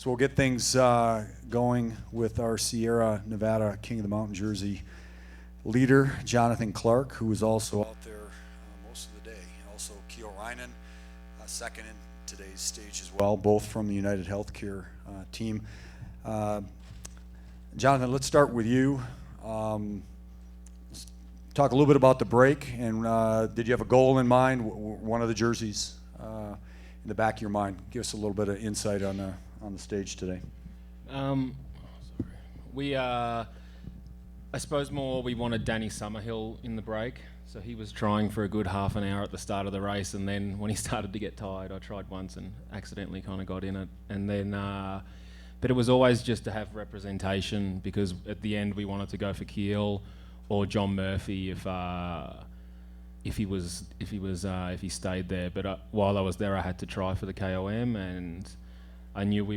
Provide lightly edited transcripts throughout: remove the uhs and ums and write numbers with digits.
So we'll get things going with our Sierra Nevada King of the Mountain jersey leader, Jonathan Clark, who was also out there most of the day. Also, Keo Reinen, second in today's stage as well, both from the United Healthcare team. Jonathan, let's start with you. Let's talk a little bit about the break, and did you have a goal in mind, one of the jerseys in the back of your mind? Give us a little bit of insight on the stage today. I suppose more we wanted Danny Summerhill in the break. So he was trying for a good half an hour at the start of the race, and then when he started to get tired, I tried once and accidentally kind of got in it. And then, but it was always just to have representation, because at the end we wanted to go for Keel or John Murphy if he stayed there. But while I was there, I had to try for the KOM, and I knew we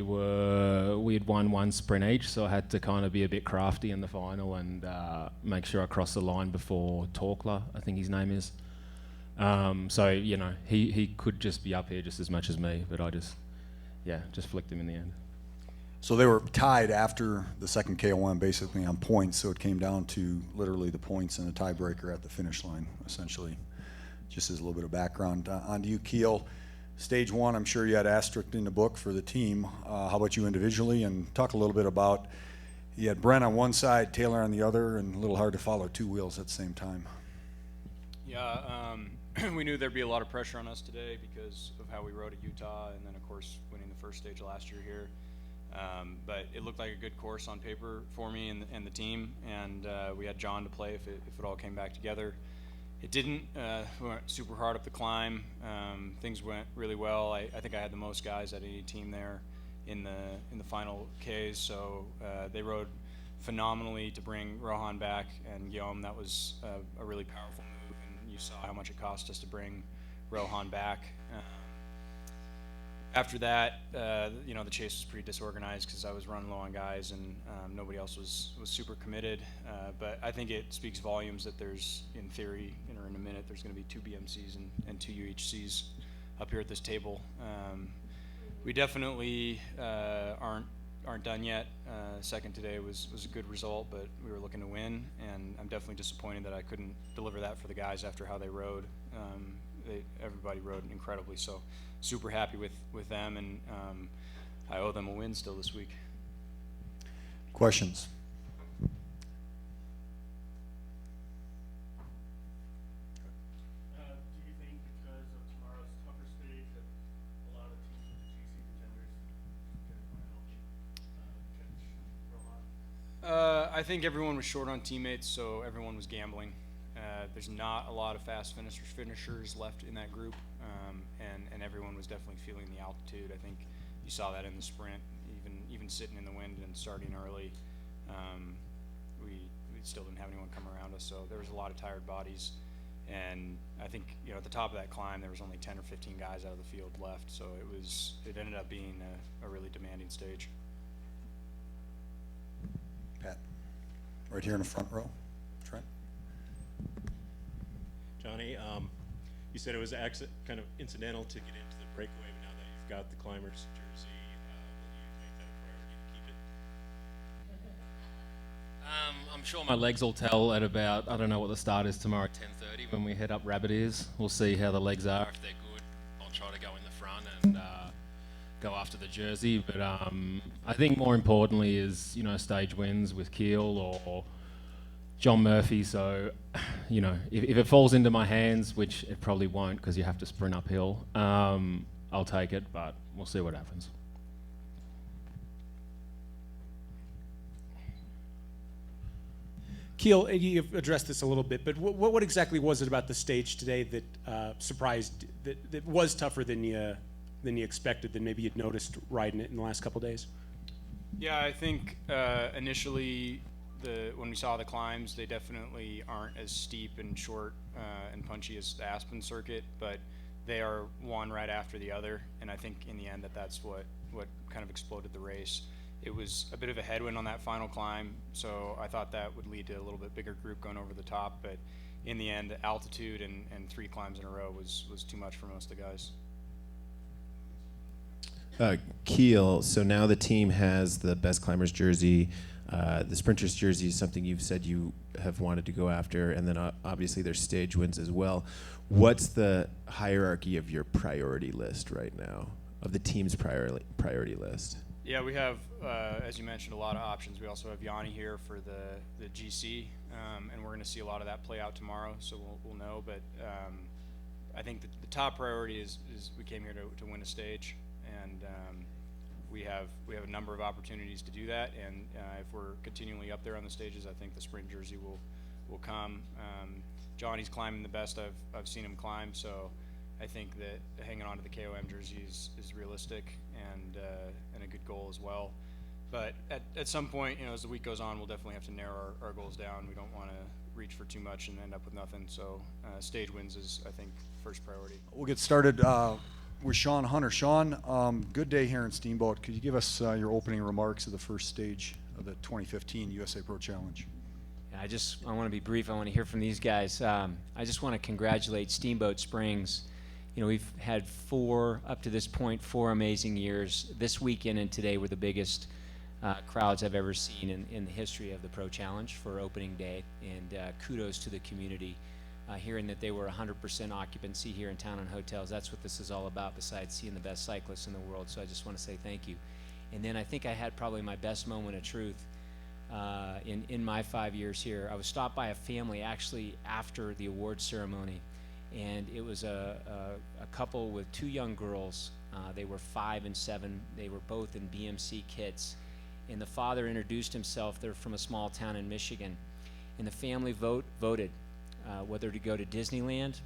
had won one sprint each, so I had to kind of be a bit crafty in the final and make sure I crossed the line before Torkler, I think his name is. So, you know, he could just be up here just as much as me, but I just flicked him in the end. So they were tied after the second KOM, basically on points, so it came down to literally the points and a tiebreaker at the finish line, essentially. Just as a little bit of background. On to you, Keel. Stage one, I'm sure you had asterisk in the book for the team. How about you individually? And talk a little bit about, you had Brent on one side, Taylor on the other, and a little hard to follow two wheels at the same time. Yeah, we knew there'd be a lot of pressure on us today because of how we rode at Utah, and then of course winning the first stage last year here. But it looked like a good course on paper for me and the team, and we had John to play if it all came back together. It didn't. We went super hard up the climb. Things went really well. I think I had the most guys at any team there in the final Ks. So they rode phenomenally to bring Rohan back and Guillaume. That was a really powerful move, and you saw how much it cost us to bring Rohan back. After that, you know, the chase was pretty disorganized because I was running low on guys, and nobody else was super committed. But I think it speaks volumes that there's, in theory, or in a minute, there's going to be 2 BMCs and 2 UHCs up here at this table. We definitely aren't done yet. Second today was a good result, but we were looking to win, and I'm definitely disappointed that I couldn't deliver that for the guys after how they rode. Everybody rode incredibly, so super happy with them, and I owe them a win still this week. Questions? Do you think because of tomorrow's tougher stage that a lot of teams with the GC contenders can help catch Rohan? I think everyone was short on teammates, so everyone was gambling. There's not a lot of fast finishers left in that group, and everyone was definitely feeling the altitude. I think you saw that in the sprint, even sitting in the wind and starting early. We still didn't have anyone come around us, so there was a lot of tired bodies. And I think, you know, at the top of that climb, there was only 10 or 15 guys out of the field left, so it ended up being a really demanding stage. Pat, right here in the front row. Trent. Johnny, you said it was kind of incidental to get into the breakaway, but now that you've got the Climbers jersey, will you make that a priority to keep it? I'm sure my legs will tell at about, I don't know what the start is tomorrow at 10:30 when we head up Rabbit Ears. We'll see how the legs are. If they're good, I'll try to go in the front and go after the jersey. But I think more importantly is, you know, stage wins with Keel or John Murphy. So, you know, if it falls into my hands, which it probably won't because you have to sprint uphill, I'll take it, but we'll see what happens. Keel, you've addressed this a little bit, but what exactly was it about the stage today that surprised, that was tougher than you expected, than maybe you'd noticed riding it in the last couple of days? Yeah, I think initially when we saw the climbs, they definitely aren't as steep and short and punchy as the Aspen circuit, but they are one right after the other, and I think in the end that's what kind of exploded the race. It was a bit of a headwind on that final climb, so I thought that would lead to a little bit bigger group going over the top, but in the end, altitude and 3 climbs in a row was too much for most of the guys. Keel, so now the team has the best climbers jersey. The sprinters jersey is something you've said you have wanted to go after, and then obviously there's stage wins as well. What's the hierarchy of your priority list right now, of the team's priority list? Yeah, we have, as you mentioned, a lot of options. We also have Yanni here for the GC, and we're going to see a lot of that play out tomorrow, so we'll know. But I think the top priority is we came here to win a stage, and we have a number of opportunities to do that. And if we're continually up there on the stages, I think the sprint jersey will come. Johnny's climbing the best I've seen him climb, so I think that hanging on to the KOM jersey is realistic and a good goal as well. But at some point, as the week goes on, we'll definitely have to narrow our goals down. We don't want to reach for too much and end up with nothing. So stage wins is, I think, first priority. We'll get started with Sean Hunter. Sean, good day here in Steamboat. Could you give us your opening remarks of the first stage of the 2015 USA Pro Challenge? I want to be brief. I want to hear from these guys. I just want to congratulate Steamboat Springs. We've had up to this point, four amazing years. This weekend and today were the biggest crowds I've ever seen in the history of the Pro Challenge for opening day. And kudos to the community. Hearing that they were 100% occupancy here in town and hotels, that's what this is all about, besides seeing the best cyclists in the world. So I just want to say thank you. And then I think I had probably my best moment of truth in my 5 years here. I was stopped by a family actually after the awards ceremony, and it was a couple with two young girls. They were 5 and 7. They were both in BMC kits, and the father introduced himself. They're from a small town in Michigan, and the family voted whether to go to Disneyland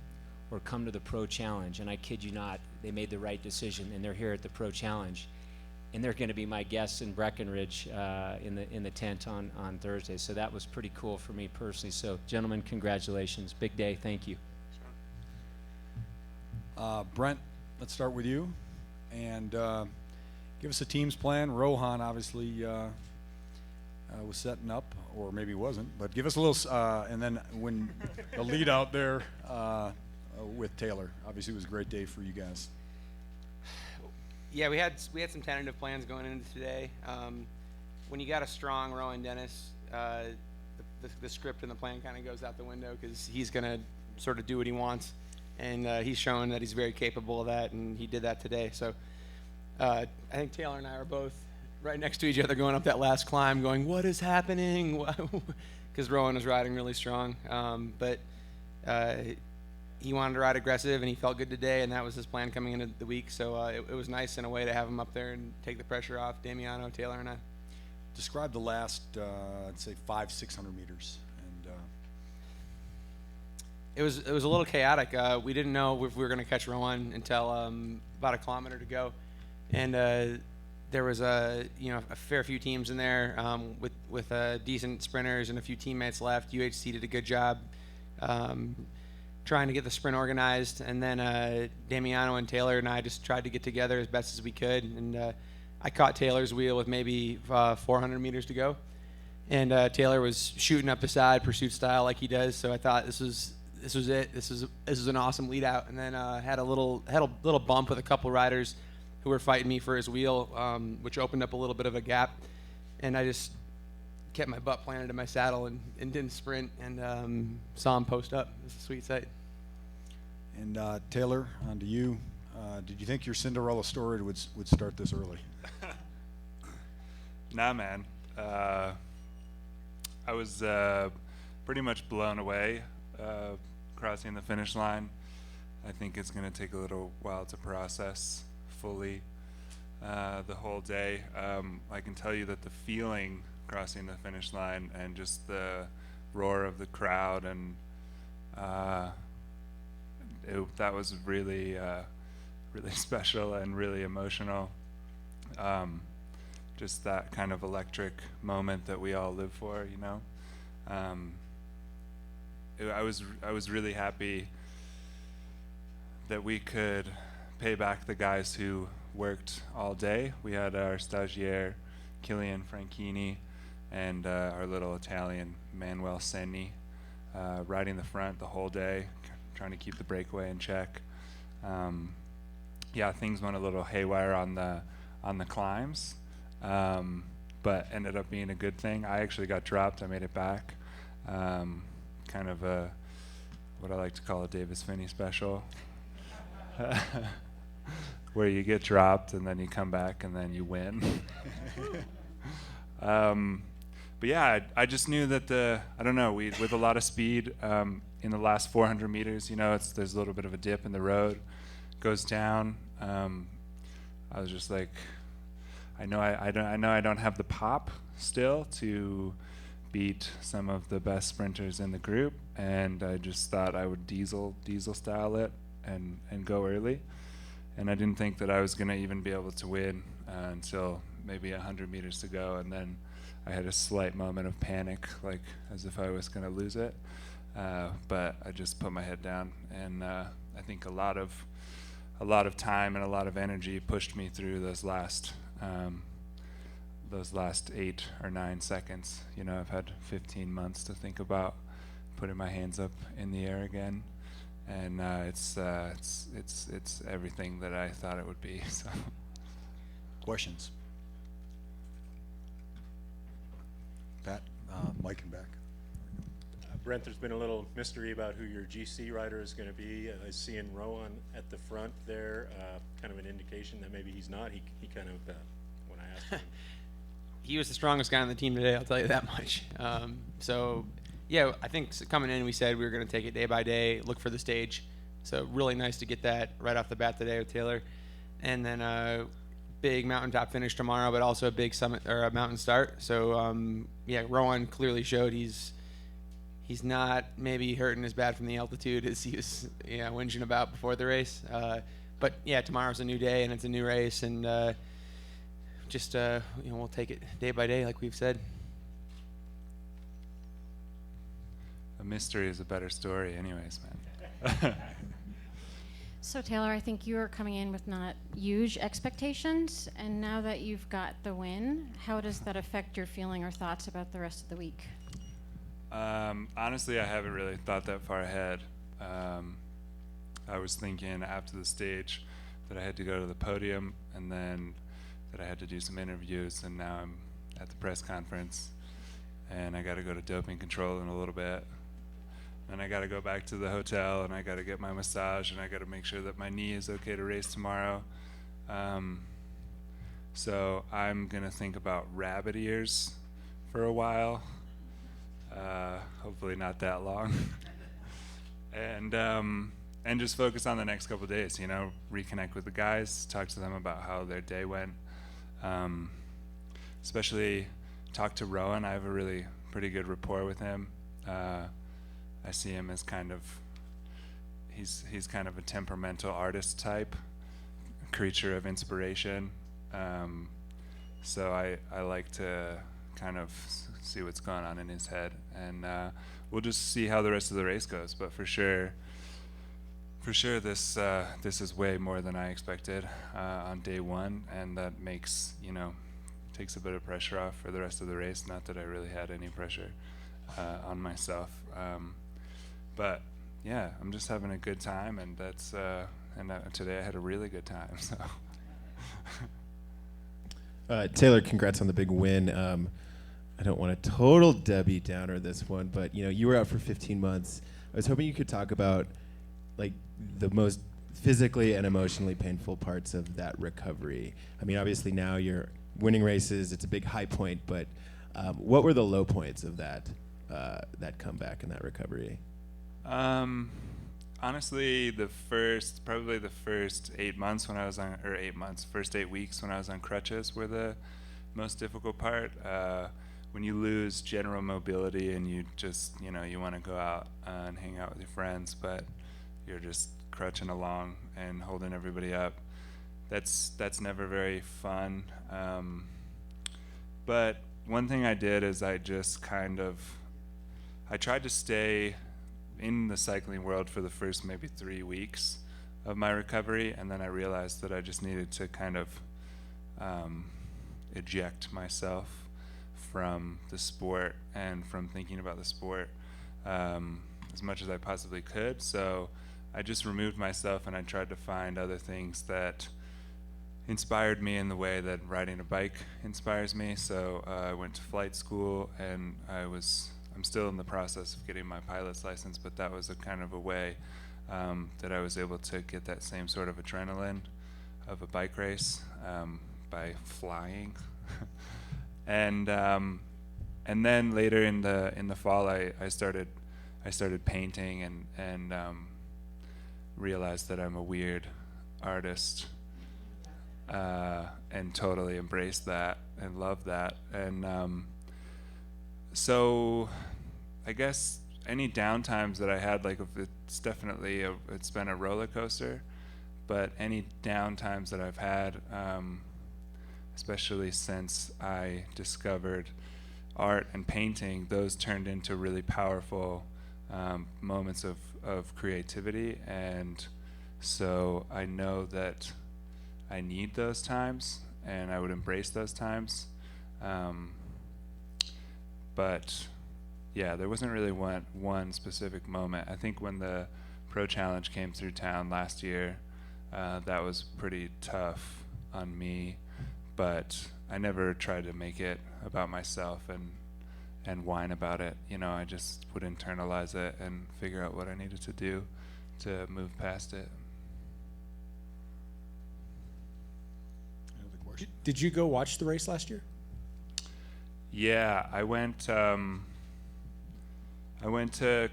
or come to the Pro Challenge. And I kid you not, they made the right decision, and they're here at the Pro Challenge. And they're going to be my guests in Breckenridge in the tent on Thursday. So that was pretty cool for me personally. So, gentlemen, congratulations. Big day. Thank you. Brent, let's start with you. And give us a team's plan. Rohan obviously was setting up, or maybe wasn't. But give us a little, and then when the lead out there with Taylor. Obviously, it was a great day for you guys. Yeah, we had some tentative plans going into today. When you got a strong Rowan Dennis, the script and the plan kind of goes out the window, because he's going to sort of do what he wants, and he's shown that he's very capable of that, and he did that today. So I think Taylor and I are both right next to each other going up that last climb, going, "What is happening?" Because Rowan was riding really strong, but he wanted to ride aggressive, and he felt good today, and that was his plan coming into the week. So it was nice in a way to have him up there and take the pressure off Damiano, Taylor, and I. Describe the last, I'd say 500-600 meters. And it was a little chaotic. We didn't know if we were going to catch Rowan until about a kilometer to go, and there was a fair few teams in there with decent sprinters and a few teammates left. UHC did a good job trying to get the sprint organized, and then Damiano and Taylor and I just tried to get together as best as we could, and I caught Taylor's wheel with maybe 400 meters to go, and Taylor was shooting up the side pursuit style like he does, so I thought this was it. This was an awesome lead out, and then had a little bump with a couple riders who were fighting me for his wheel, which opened up a little bit of a gap, and I just kept my butt planted in my saddle and didn't sprint, and saw him post up. It was a sweet sight. And Taylor, on to you. Did you think your Cinderella story would start this early? Nah, man. I was pretty much blown away crossing the finish line. I think it's going to take a little while to process fully the whole day. I can tell you that the feeling crossing the finish line and just the roar of the crowd, and that was really really special and really emotional. Just that kind of electric moment that we all live for, you know. I was really happy that we could pay back the guys who worked all day. We had our stagiaire Killian Franchini and our little Italian Manuel Senni riding the front the whole day, trying to keep the breakaway in check. Yeah, things went a little haywire on on the climbs, but ended up being a good thing. I actually got dropped. I made it back. Kind of what I like to call a Davis Finney special, where you get dropped and then you come back and then you win. But yeah, I just knew that I don't know, with a lot of speed in the last 400 meters, there's a little bit of a dip in the road, goes down. I was just like, I know I don't have the pop still to beat some of the best sprinters in the group, and I just thought I would diesel style it and go early. And I didn't think that I was going to even be able to win until maybe 100 meters to go, and then I had a slight moment of panic, like as if I was going to lose it. But I just put my head down, and I think a lot of time and a lot of energy pushed me through those last 8 or 9 seconds. I've had 15 months to think about putting my hands up in the air again, and it's everything that I thought it would be. So, Questions? Pat, Mike in back. Brent, there's been a little mystery about who your GC rider is going to be. I see in Rowan at the front there, kind of an indication that maybe he's not. He kind of, when I asked him. He was the strongest guy on the team today, I'll tell you that much. So, yeah, I think coming in, we said we were going to take it day by day, look for the stage. So really nice to get that right off the bat today with Taylor. And then big mountaintop finish tomorrow, but also a big summit or a mountain start. So, yeah, Rowan clearly showed he's not maybe hurting as bad from the altitude as he was whinging about before the race. But, yeah, tomorrow's a new day, and it's a new race, and we'll take it day by day, like we've said. a mystery is a better story anyways, man. So Taylor, I think you are coming in with not huge expectations, and now that you've got the win, how does that affect your feeling or thoughts about the rest of the week? Honestly, I haven't really thought that far ahead. I was thinking after the stage that I had to go to the podium, and then that I had to do some interviews, and now I'm at the press conference, and I got to go to doping control in a little bit. And I got to go back to the hotel, and I got to get my massage, and I got to make sure that my knee is okay to race tomorrow. So I'm going to think about rabbit ears for a while. Hopefully not that long. And just focus on the next couple of days, reconnect with the guys, talk to them about how their day went. Especially talk to Rowan. I have a really pretty good rapport with him. I see him as he's kind of a temperamental artist type, creature of inspiration. So I like to kind of see what's going on in his head, and we'll just see how the rest of the race goes. But for sure, this is way more than I expected on day one, and that takes a bit of pressure off for the rest of the race. Not that I really had any pressure on myself. But yeah, I'm just having a good time, and that's today I had a really good time. So Taylor, congrats on the big win. I don't want a total Debbie Downer this one, but you were out for 15 months. I was hoping you could talk about like the most physically and emotionally painful parts of that recovery. I mean, obviously now you're winning races; it's a big high point. But what were the low points of that comeback and that recovery? Honestly, probably the first 8 months when I was first 8 weeks when I was on crutches were the most difficult part. When you lose general mobility and you just, you want to go out and hang out with your friends, but you're just crutching along and holding everybody up. That's never very fun. But one thing I did is I tried to stay in the cycling world for the first maybe 3 weeks of my recovery, and then I realized that I just needed to kind of eject myself from the sport and from thinking about the sport as much as I possibly could. So I just removed myself, and I tried to find other things that inspired me in the way that riding a bike inspires me. So I went to flight school, and I'm still in the process of getting my pilot's license, but that was a kind of a way that I was able to get that same sort of adrenaline of a bike race by flying. And then later in the fall, I started painting and realized that I'm a weird artist, and totally embraced that and loved that. And so I guess any downtimes that I had, like, it's definitely it's been a roller coaster, but any downtimes that I've had, especially since I discovered art and painting, those turned into really powerful moments of creativity. And so I know that I need those times, and I would embrace those times. But yeah, there wasn't really one specific moment. I think when the Pro Challenge came through town last year, that was pretty tough on me, but I never tried to make it about myself and whine about it. You know, I just would internalize it and figure out what I needed to do to move past it. Another question? Did you go watch the race last year? Yeah, I went to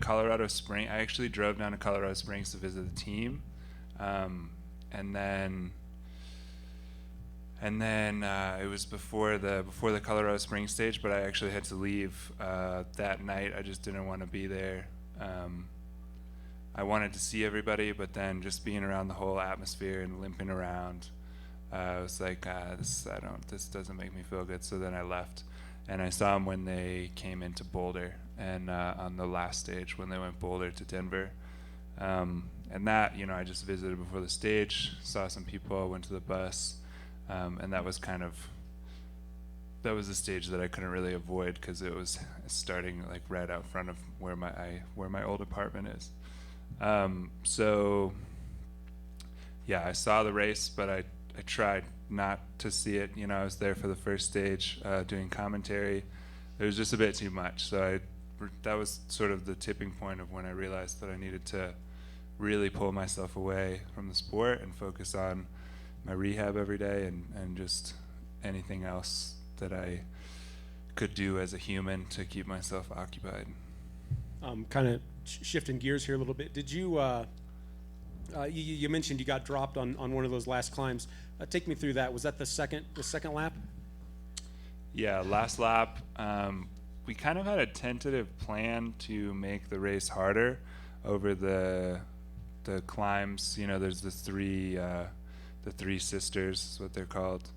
Colorado Springs. I actually drove down to Colorado Springs to visit the team, and then it was before the Colorado Springs stage, but I actually had to leave that night. I just didn't want to be there. I wanted to see everybody, but then just being around the whole atmosphere and limping around, I was like, this doesn't make me feel good. So then I left, and I saw them when they came into Boulder, and on the last stage when they went Boulder to Denver. And that, you know, I just visited before the stage, saw some people, went to the bus, and that was the stage that I couldn't really avoid because it was starting like right out front of where my old apartment is. So yeah, I saw the race, but I tried not to see it. You know, I was there for the first stage, doing commentary. It was just a bit too much. So that was sort of the tipping point of when I realized that I needed to really pull myself away from the sport and focus on my rehab every day and just anything else that I could do as a human to keep myself occupied. Kind of shifting gears here a little bit. Did you, you mentioned you got dropped on one of those last climbs. Take me through that. Was that the second lap? Yeah, last lap. We kind of had a tentative plan to make the race harder over the climbs. You know, there's the three sisters is what they're called.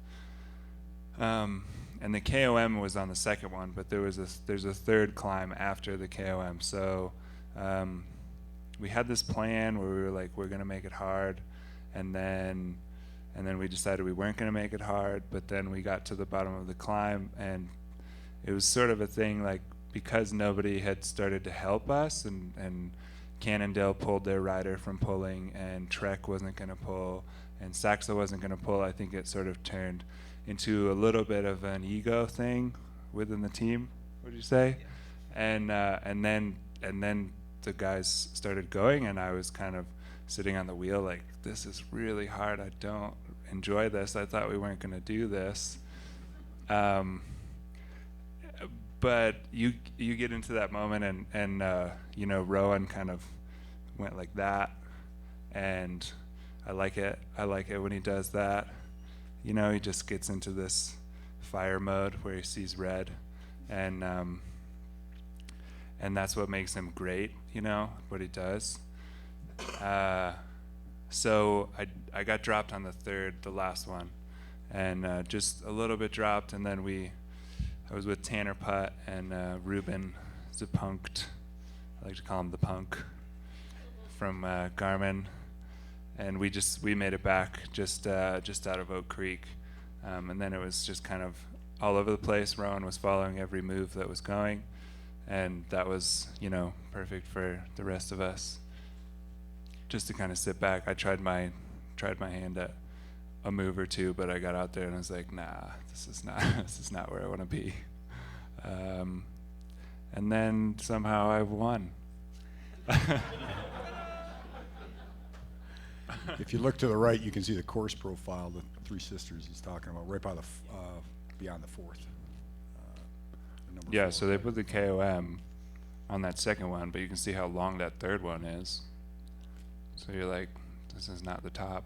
And the KOM was on the second one, but there's a third climb after the KOM. So we had this plan where we were like, we're gonna make it hard, and then we decided we weren't gonna make it hard. But then we got to the bottom of the climb, and it was sort of a thing like, because nobody had started to help us, and Cannondale pulled their rider from pulling, and Trek wasn't gonna pull, and Saxa wasn't gonna pull. I think it sort of turned into a little bit of an ego thing within the team. Would you say? Yeah. And then the guys started going, and I was kind of sitting on the wheel like, this is really hard. I don't enjoy this. I thought we weren't gonna do this. But you get into that moment, and you know, Rowan kind of went like that, and I like it. I like it when he does that. You know, he just gets into this fire mode where he sees red, and that's what makes him great. You know what he does. So I got dropped on the last one, and just a little bit dropped, and then I was with Tanner Putt and Ruben Zapunkt. I like to call him the Punk, from Garmin, and we made it back just out of Oak Creek, and then it was just kind of all over the place. Rowan was following every move that was going, and that was, you know, perfect for the rest of us. Just to kind of sit back. I tried my hand at a move or two, but I got out there and I was like, nah, this is not this is not where I want to be. And then somehow I won. If you look to the right, you can see the course profile, the Three Sisters he's talking about, right by the beyond the fourth. The number Yeah, 4. so they put the KOM on that second one, but you can see how long that third one is. So you're like, this is not the top.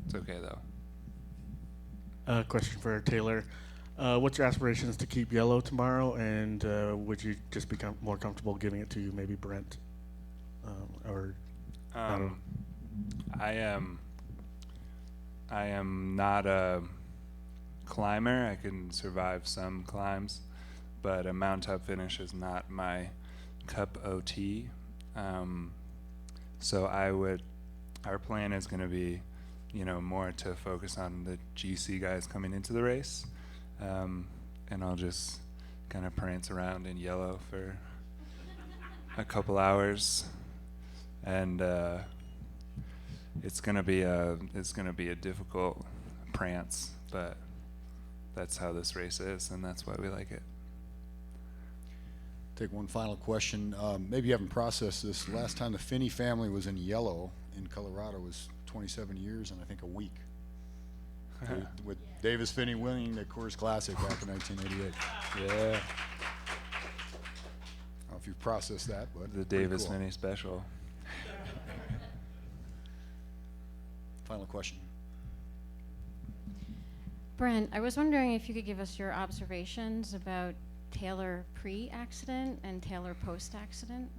It's okay though. Question for Taylor. What's your aspirations to keep yellow tomorrow, and would you just become more comfortable giving it to maybe Brent? Or I am not a climber. I can survive some climbs, but a mountaintop finish is not my cup of tea. So our plan is going to be, more to focus on the GC guys coming into the race, and I'll just kind of prance around in yellow for a couple hours, and it's gonna be a difficult prance, but that's how this race is, and that's why we like it. Take one final question. Maybe you haven't processed this. The last time the Finney family was in yellow in Colorado was 27 years and I think a week. With Davis Finney winning the Coors Classic back in 1988. Yeah. I don't know if you've processed that, but The pretty Davis cool. Mini Special. Final question. Brent, I was wondering if you could give us your observations about Taylor pre-accident and Taylor post-accident.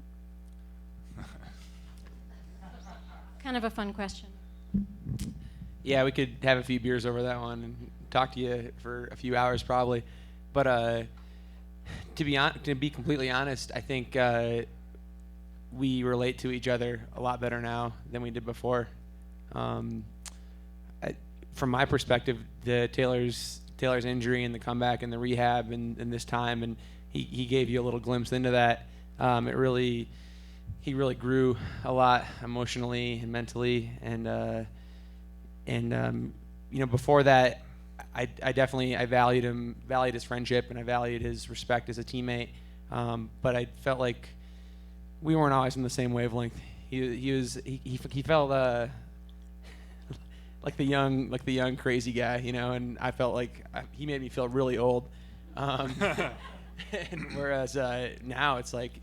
Kind of a fun question. Yeah, we could have a few beers over that one and talk to you for a few hours probably. But to be completely honest, I think we relate to each other a lot better now than we did before. From my perspective, the Taylor's injury and the comeback and the rehab and this time, and he gave you a little glimpse into that. He really grew a lot emotionally and mentally, and before that, I definitely valued his friendship, and I valued his respect as a teammate. But I felt like we weren't always on the same wavelength. He felt like the young crazy guy, and I felt like he made me feel really old. And whereas now it's like,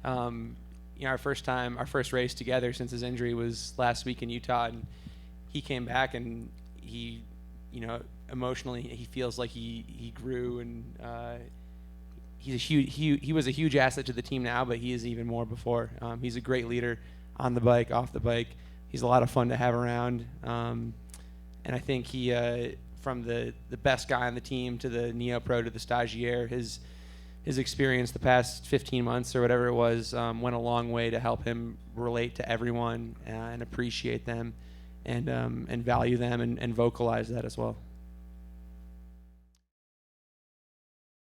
our first race together since his injury was last week in Utah, and he came back and he, emotionally he feels like he grew, and he was a huge asset to the team now, but he is even more before. He's a great leader on the bike, off the bike. He's a lot of fun to have around, and I think he, from the best guy on the team to the Neo Pro to the Stagiaire, his experience the past 15 months or whatever it was went a long way to help him relate to everyone and appreciate them and value them and vocalize that as well.